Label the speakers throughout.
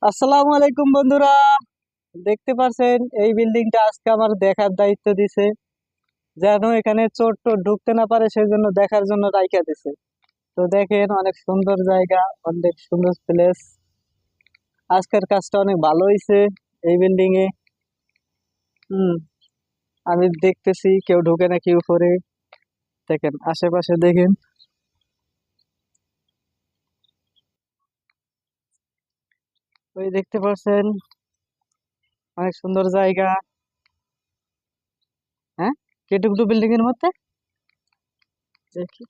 Speaker 1: আসসালামু আলাইকুম বন্ধুরা, দেখতে পাচ্ছেন এই বিল্ডিংটা আজকে আমার দেখার দায়িত্ব দিছে। যেন এখানে চোর টোর ঢুকতে না পারে সেই জন্য দেখার জন্য রাইখা দিছে। তো দেখেন, অনেক সুন্দর জায়গা, অনেক সুন্দর প্লেস। আজকের কাজটা অনেক ভালো হয়েছে এই বিল্ডিং এ। হুম, আমি দেখতেছি কেউ ঢুকে নাকি উপরে। দেখেন আশেপাশে, দেখেন ওই দেখতে পাচ্ছেন, অনেক সুন্দর জায়গা। হ্যাঁ, কে ঢুকলো বিল্ডিং এর মধ্যে? দেখি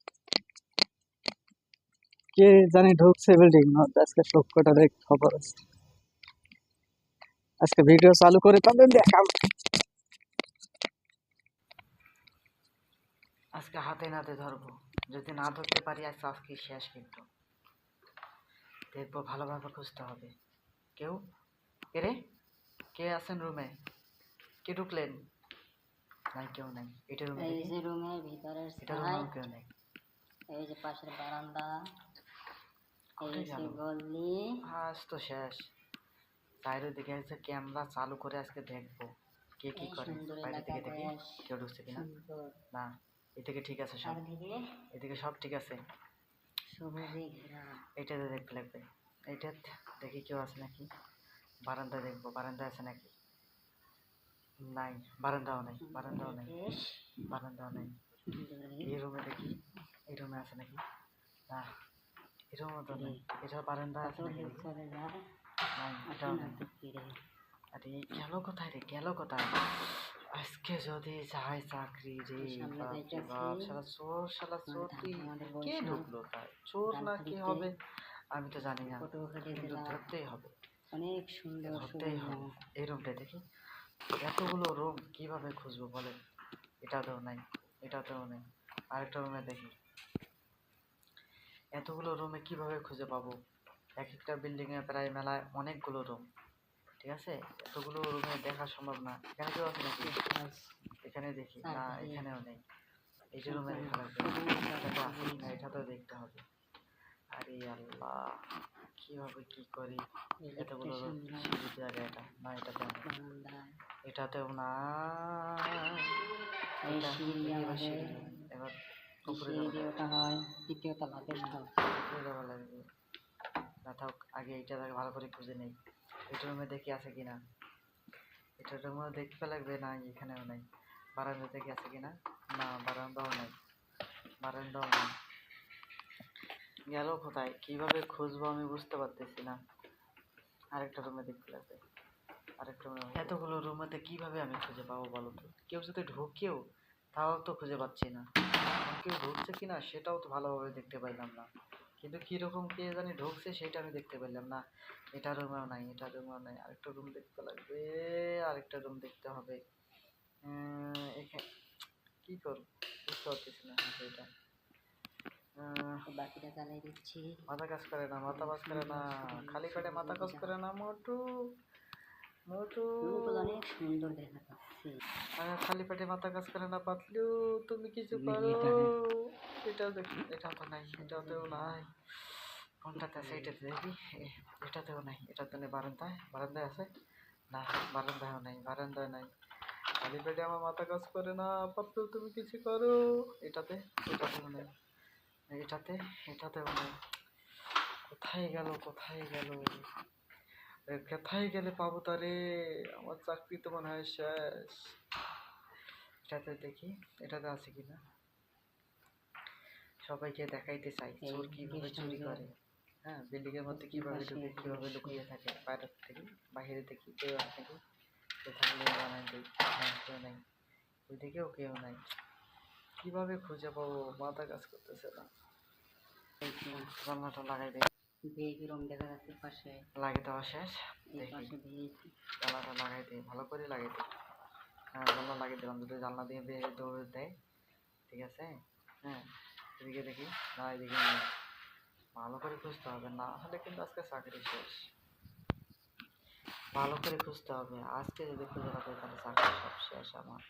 Speaker 1: কে জানি ঢুকছে বিল্ডিং এর মধ্যে। আজকে সবকটার খবর আছে। আজকে ভিডিও চালু করে তাদের দেখাম।
Speaker 2: আজকে হাতে নাতে ধরবো, যদি না ধরতে পারি আজকে শেষ। কিন্তু দেখবো, ভালোভাবে খুঁজতে হবে। কেউ কে রে? কে আছেন রুমে? কে ঢুকলেন? নাই, কেউ নাই। এটা রুমে,
Speaker 3: এই যে রুমের ভিতরের
Speaker 2: এটা
Speaker 3: ছাই,
Speaker 2: রুমেও কেউ নেই।
Speaker 3: এই যে পাশের বারান্দা, এই
Speaker 2: কোথায়
Speaker 3: যে
Speaker 2: গেল?
Speaker 3: গলি।
Speaker 2: আজ তো শেষ। বাইরের দিকে হচ্ছে ক্যামেরা চালু করে আজকে দেখবো কে কি
Speaker 3: এই
Speaker 2: করে।
Speaker 3: সুন্দর
Speaker 2: বাইরে থেকে
Speaker 3: এলাকাটা
Speaker 2: দেখি কেউ ঢুকছে কিনা।
Speaker 3: সুন্দর,
Speaker 2: না, এদিকে ঠিক আছে সব,
Speaker 3: চারিদিকে
Speaker 2: এদিকে সব ঠিক আছে।
Speaker 3: সবুজে ঘেরা।
Speaker 2: এইটাতে দেখতে লাগবে। এইটা দেখি কেউ আছে নাকি। বারান্দায় দেখবো, বারান্দায় আছে নাকি। নাই, বারান্দাও নেই, বারান্দাও নেই,
Speaker 3: পরিবেশ
Speaker 2: বারান্দাও নেই।
Speaker 3: সুন্দর।
Speaker 2: এই রুমে দেখি, এই রুমে আছে নাকি। না, এই রুমও তো নেই। এটা বারান্দা
Speaker 3: কত
Speaker 2: আছে নাকি
Speaker 3: লোক
Speaker 2: দেখি।
Speaker 3: চলে যায়,
Speaker 2: নাই,
Speaker 3: আসে
Speaker 2: এটাও
Speaker 3: না
Speaker 2: নেই।
Speaker 3: তো ফিরে।
Speaker 2: আরে গেল কোথায় রে, গেল কোথায়? আজকে যদি যায় চাকরি রে,
Speaker 3: সামনে
Speaker 2: বাপ রে
Speaker 3: যাইতেছি,
Speaker 2: বাপ, শালা চোর, শালা চোর। তুই
Speaker 3: আমাদের
Speaker 2: কে
Speaker 3: বরিশাল
Speaker 2: ঢুকলো তাই? চোর না কি
Speaker 3: ডালখালিতে
Speaker 2: হবে আমি তো জানি না,
Speaker 3: পটুয়াখালী
Speaker 2: কিন্তু
Speaker 3: জেলা
Speaker 2: ধরতেই হবে,
Speaker 3: অনেক সুন্দর
Speaker 2: ধরতেই
Speaker 3: সুগন্ধ।
Speaker 2: হবে। এই রুমটা দেখি। এতগুলো রুম কিভাবে খুঁজবো বলেন? এটাতেও নাই, এটাতেও নেই। আরেকটা রুমে দেখি। এতগুলো রুমে কিভাবে খুঁজে পাবো? এক একটা বিল্ডিং এ প্রায় মেলায় অনেকগুলো রুম, ঠিক আছে? এতগুলো রুমে দেখা সম্ভব না। এখানে কেউ আছে নাকি? এখানে দেখি, না এখানেও নেই। এই যে রুমে দেখা লাগবে, এটাতে আছে কিনা এটাতেও দেখতে হবে। আরে আল্লাহ, কিভাবে কি করি? এতগুলো রুম, সিঁড়ি জায়গা, এটা না, এটাতেও না, এটাতেও না।
Speaker 3: এই
Speaker 2: এটা
Speaker 3: সিঁড়ি
Speaker 2: এবার
Speaker 3: আমাদের,
Speaker 2: সিঁড়ি, এবার
Speaker 3: এই
Speaker 2: উপরে যাওয়া
Speaker 3: সিঁড়ি
Speaker 2: লাগবে।
Speaker 3: ওটা হয় তৃতীয় তলা গেস্ট হাউস।
Speaker 2: উপরে যাওয়া লাগবে। না থাক, আগে এইটা ভালো করে খুঁজে নেই। এটা রুমে দেখি আছে কিনা। এটা রুমেও দেখতে লাগবে। না, এখানেও নাই। বারান্দা থেকে আছে কিনা। না, বারান্দাও নাই, বারান্দাও নাই। গেল কোথায়? কিভাবে খুঁজবো আমি বুঝতে পারতেছি না। আরেকটা রুমে দেখতে লাগবে, আরেকটা রুমে। এতগুলো রুমেতে কিভাবে আমি খুঁজে পাবো বলো তো? কেউ যদি ঢুকেও, তাও তো খুঁজে পাচ্ছি না। কেউ ঢুকছে কিনা সেটাও তো ভালোভাবে দেখতে পাইলাম না। কিন্তু কিরকম কে জানি ঢুকছে সেটা আমি দেখতে পেলাম না। এটা রুমেও নাই, এটা রুমেও নাই। আরেকটা রুম দেখতে লাগবে, আরেকটা রুম দেখতে হবে। এখানে কি করব বুঝতে পারতেছি না সেটা।
Speaker 3: বাকিটা চালাই দিচ্ছি।
Speaker 2: মাথা কাজ করে না, মাথা কাজ করে না, খালি পেটে মাথা কাজ করে না। মোটু, মোটু,
Speaker 3: অনেক সুন্দর দেখা যাচ্ছে।
Speaker 2: খালি পেটে মাথা কাজ করে না। পাতলু, তুমি কিছু করো। এটাও দেখি, এটা তো নাই, এটাতেও নাই। কোনটাতে আছে? এটাতে দেখি। এটাতেও নাই, এটাতে নেই। বারান্দায়, বারান্দায় আছে না, বারান্দায়ও নাই, বারান্দায় নাই। খালি পেটে আমার মাথা কাজ করে না। পাতলু, তুমি কিছু করো। এটাতে, এটাতেও নেই, এটাতে, এটাতেও নেই। কোথায় গেল, কোথায় গেল, কোথায় গেলে পাবো তারে? আমার চাকরি তো মনে হয় শেষ। এটাতে দেখি, এটাতে আছে কিনা। সবাইকে দেখাইতে চাই চোর কিভাবে চুরি করে। হ্যাঁ, বিল্ডিং এর মধ্যে কিভাবে ঢুকে, কিভাবে লুকিয়ে থাকে। বাইরে থেকে, বাহিরে দেখি কেউ আছে নাকি। কেউ থাকলে জানাই দিই। হ্যাঁ, কেউ নেই। ওইদিকেও কেউ নাই। কিভাবে খুঁজে পাবো? মাথা কাজ করতেছে না। জানলাটা লাগাই দিই।
Speaker 3: ভিআইপি রুম দেখা যাচ্ছে পাশে।
Speaker 2: লাগিয়ে দেওয়া শেষ।
Speaker 3: এই
Speaker 2: দেখি,
Speaker 3: পাশে ভিআইপি।
Speaker 2: জানলাটা লাগাই দিই, ভালো করে লাগাই দিই। হ্যাঁ, জানলা লাগিয়ে দিলাম। যদি জানলা দিয়ে বের দৌড় দেয়, ঠিক আছে। হ্যাঁ, এদিকে দেখি। না, এদিকে নেই। ভালো করে খুঁজতে হবে, না হলে কিন্তু আজকে চাকরি শেষ। ভালো করে খুঁজতে হবে। আজকে যদি খুঁজে না পাই তাহলে চাকরি সব শেষ আমার।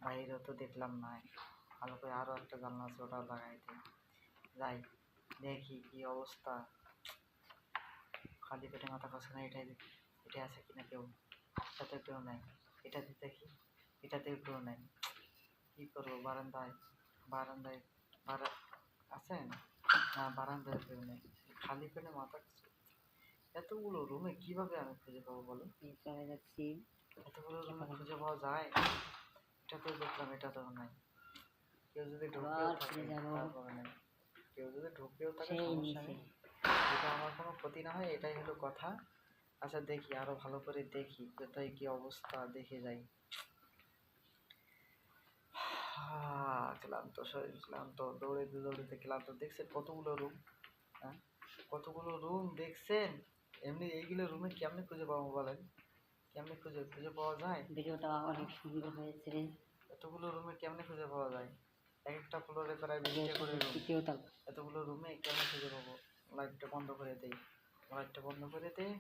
Speaker 2: বাইরেও তো দেখলাম নাই। ভালো করে আরও একটা জানলা আছে, ওটাও লাগাই দিই। যাই, দেখি কি অবস্থা। খালি পেটে মাথা খসে না, এটা আছে কিনা কেউ, এটাতে কেউ নেই, এটাতে দেখি, এটাতেও কেউ নেই, কী করবো? বারান্দায় বারান্দায় বারা আছেন না? বারান্দায় কেউ নেই, খালি পেটে মাথা খসে। এতগুলো রুমে কিভাবে আমি খুঁজে পাবো বলো?
Speaker 3: এই চলে যাচ্ছি।
Speaker 2: এতগুলো রুমে খুঁজে পাওয়া যায়? এটাতেও দেখলাম, এটাতেও নাই। কেউ যদি ঢুকেও
Speaker 3: আবার
Speaker 2: থাকে
Speaker 3: ফিরে যাবো
Speaker 2: তারপরে নেই, কেউ যদি ঢুকেও থাকে
Speaker 3: সেই
Speaker 2: সমস্যা
Speaker 3: নিচে।
Speaker 2: নেই, এটা আমার কোনো ক্ষতি না হয়, এটাই হলো কথা। আচ্ছা দেখি, আরো ভালো করে দেখি কোথায় কি অবস্থা, দেখে যাই। ক্লান্ত, শরীর ক্লান্ত, দৌড়াইতে দৌড়াইতে ক্লান্ত। দেখছেন কতগুলো রুম? হ্যাঁ, কতগুলো রুম দেখছেন? এমনি এইগুলো রুমে কেমনে খুঁজে পাবো বলেন? কেমনে খুঁজে খুঁজে পাওয়া যায়?
Speaker 3: ভিডিওটা অনেক সুন্দর হয়েছে।
Speaker 2: এতগুলো রুমে কেমনে খুঁজে পাওয়া যায়? এক একটা ফ্লোরে প্রায়
Speaker 3: এটা
Speaker 2: 20টা করে রুম।
Speaker 3: তৃতীয় তলা।
Speaker 2: এতগুলো রুমে কেমনে খুঁজে পাবো? লাইটটা বন্ধ করে দেই, লাইটটা বন্ধ করে দিয়ে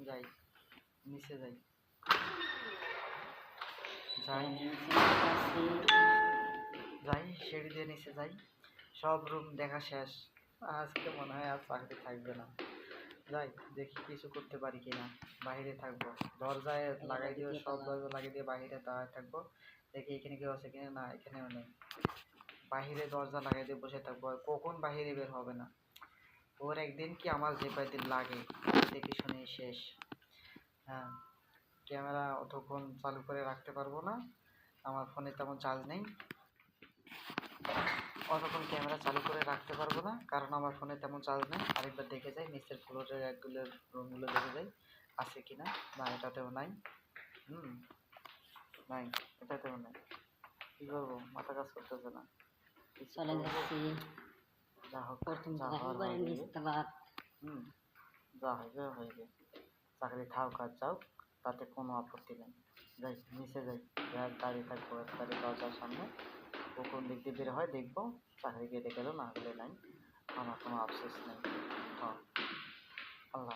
Speaker 2: যাই, নিচে যাই, যাই
Speaker 3: নিচে যাচ্ছি।
Speaker 2: যাই সিঁড়ি দিয়ে নিচে যাই। সব রুম দেখা শেষ। আজকে মনে হয় আর চাকরি থাকবে না। যাই দেখি কিছু করতে পারি কিনা। বাইরে থাকবো, দরজায় লাগাই দিয়ে, সব দরজা লাগিয়ে দিয়ে বাইরে দাঁড়ায় থাকবো। দেখি এখানে কেউ আছে কিনা, না এখানেও নেই। বাহিরে দরজা লাগাই দিয়ে বসে থাকবো, আর কখন বাহিরে বের হবে না। ওর একদিন কি আমার যে কয়দিন লাগে, দেখি শুনে শেষ। হ্যাঁ, ক্যামেরা অতক্ষণ চালু করে রাখতে পারবো না, আমার ফোনে তেমন চার্জ নেই। অতক্ষণ ক্যামেরা চালু করে রাখতে পারবো না, কারণ আমার ফোনে তেমন চার্জ নেই। আরেকবার দেখে যাই, নিচের ফ্লোরের একগুলো রুমগুলো দেখে যাই আছে কিনা। না এটাতেও নাই, নাই, এটাতেও নাই। কী করবো? মাথা কাজ করতেছে না, কিছু
Speaker 3: চলে
Speaker 2: করবো?
Speaker 3: যাচ্ছি।
Speaker 2: যা হোক,
Speaker 3: প্রথম
Speaker 2: যা হওয়ার
Speaker 3: একবারে
Speaker 2: হয়ে যাবে।
Speaker 3: নিচতলা।
Speaker 2: যা হইবে হইবে, চাকরি থাক আর যাও, তাতে কোনো আপত্তি নেই। যাই নিচে যাই, দাঁড়িয়ে থাকবো একবারে দরজার সামনে। ও কোন দিক দিয়ে বের হয় দেখবো, চাকরি গেলে গেলো, না হলে নাই, আমার কোনো আফসোস নেই। হ্যাঁ, আল্লাহ।